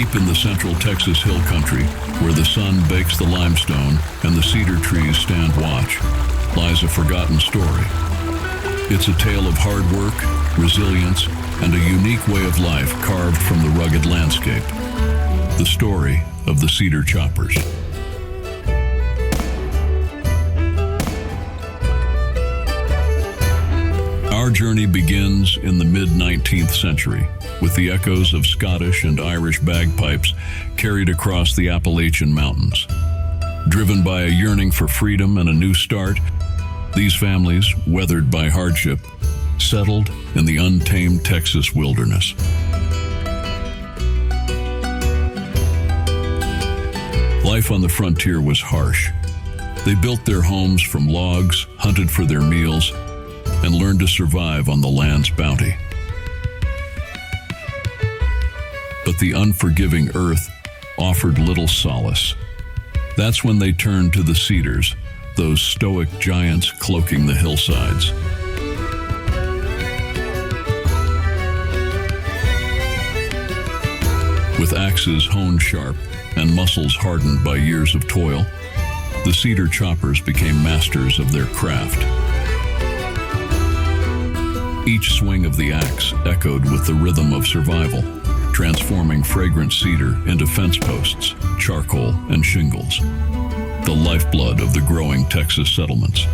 Deep in the central Texas hill country, where the sun bakes the limestone and the cedar trees stand watch, lies a forgotten story. It's a tale of hard work, resilience, and a unique way of life carved from the rugged landscape. The story of the Cedar Choppers. Our journey begins in the mid-19th century, with the echoes of Scottish and Irish bagpipes carried across the Appalachian Mountains. Driven by a yearning for freedom and a new start, these families, weathered by hardship, settled in the untamed Texas wilderness. Life on the frontier was harsh. They built their homes from logs, hunted for their meals, and learned to survive on the land's bounty. But the unforgiving earth offered little solace. That's when they turned to the cedars, those stoic giants cloaking the hillsides. With axes honed sharp and muscles hardened by years of toil, the Cedar Choppers became masters of their craft. Each swing of the axe echoed with the rhythm of survival, transforming fragrant cedar into fence posts, charcoal, and shingles, the lifeblood of the growing Texas settlements.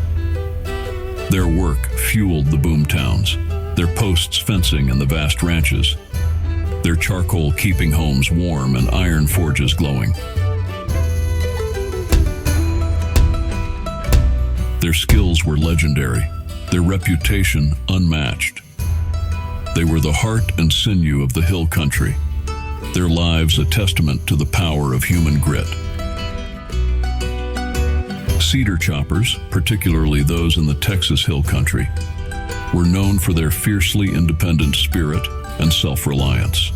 Their work fueled the boom towns, their posts fencing in the vast ranches, their charcoal keeping homes warm and iron forges glowing. Their skills were legendary, their reputation unmatched. They were the heart and sinew of the hill country, their lives a testament to the power of human grit. Cedar choppers, particularly those in the Texas hill country, were known for their fiercely independent spirit and self-reliance.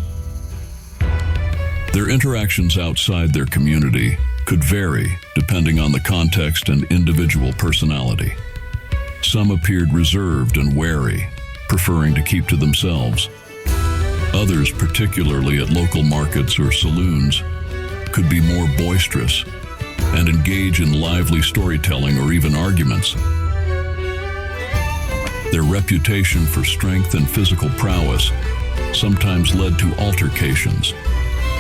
Their interactions outside their community could vary depending on the context and individual personality. Some appeared reserved and wary, preferring to keep to themselves. Others, particularly at local markets or saloons, could be more boisterous and engage in lively storytelling or even arguments. Their reputation for strength and physical prowess sometimes led to altercations,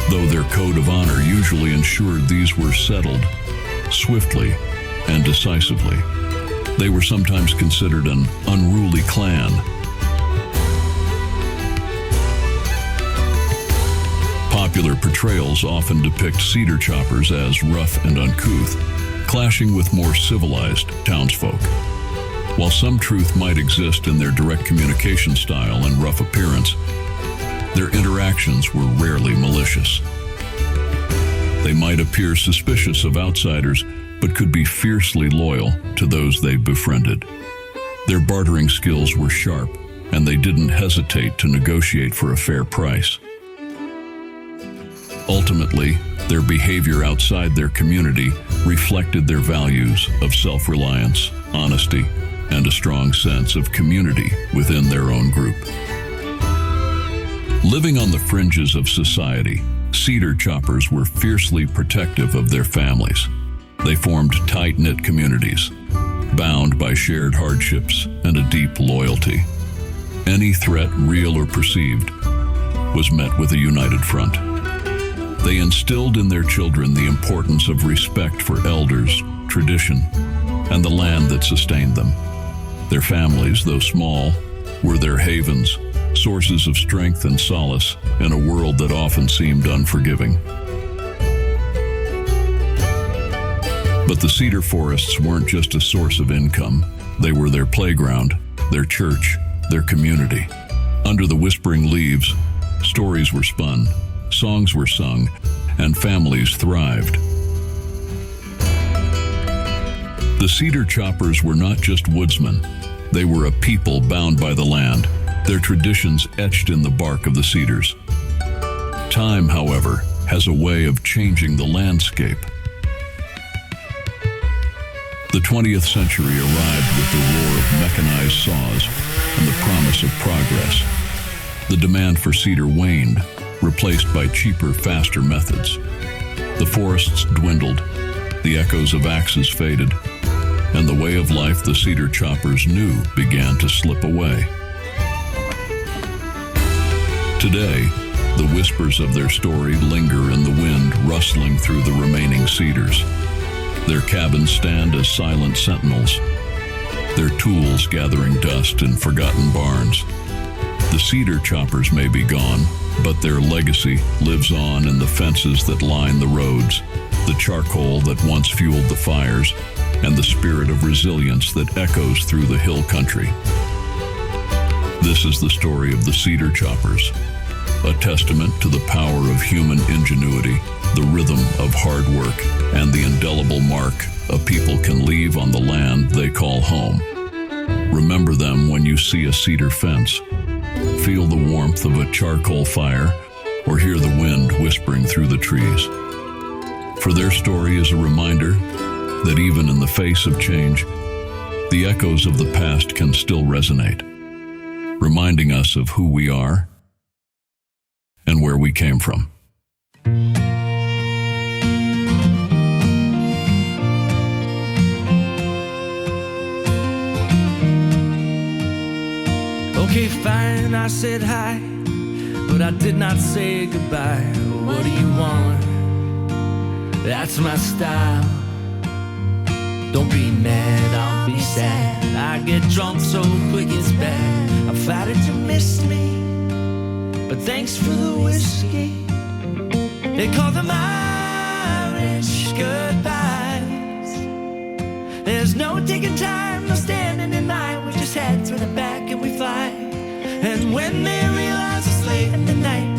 though their code of honor usually ensured these were settled swiftly and decisively. They were sometimes considered an unruly clan. Popular portrayals often depict Cedar Choppers as rough and uncouth, clashing with more civilized townsfolk. While some truth might exist in their direct communication style and rough appearance, their interactions were rarely malicious. They might appear suspicious of outsiders, but could be fiercely loyal to those they befriended. Their bartering skills were sharp, and they didn't hesitate to negotiate for a fair price. Ultimately, their behavior outside their community reflected their values of self-reliance, honesty, and a strong sense of community within their own group. Living on the fringes of society, Cedar Choppers were fiercely protective of their families. They formed tight-knit communities, bound by shared hardships and a deep loyalty. Any threat, real or perceived, was met with a united front. They instilled in their children the importance of respect for elders, tradition, and the land that sustained them. Their families, though small, were their havens, sources of strength and solace in a world that often seemed unforgiving. But the cedar forests weren't just a source of income. They were their playground, their church, their community. Under the whispering leaves, stories were spun, songs were sung, and families thrived. The Cedar Choppers were not just woodsmen. They were a people bound by the land, their traditions etched in the bark of the cedars. Time, however, has a way of changing the landscape. The 20th century arrived with the roar of mechanized saws and the promise of progress. The demand for cedar waned, replaced by cheaper, faster methods. The forests dwindled, the echoes of axes faded, and the way of life the cedar choppers knew began to slip away. Today, the whispers of their story linger in the wind, rustling through the remaining cedars. Their cabins stand as silent sentinels, their tools gathering dust in forgotten barns. The cedar choppers may be gone, but their legacy lives on in the fences that line the roads, the charcoal that once fueled the fires, and the spirit of resilience that echoes through the hill country. This is the story of the cedar choppers, a testament to the power of human ingenuity, the rhythm of hard work, and the indelible mark a people can leave on the land they call home. Remember them when you see a cedar fence, feel the warmth of a charcoal fire, or hear the wind whispering through the trees. For their story is a reminder that even in the face of change, the echoes of the past can still resonate, reminding us of who we are and where we came from. Okay, fine, I said hi, but I did not say goodbye. What do you want? That's my style. Don't be mad, I'll be sad. I get drunk so quick it's bad. I'm flattered you missed me, but thanks for the whiskey. They call them Irish goodbyes. There's no taking time, no standing in line. We just head to the back and we fly. And when they realize it's late in the night,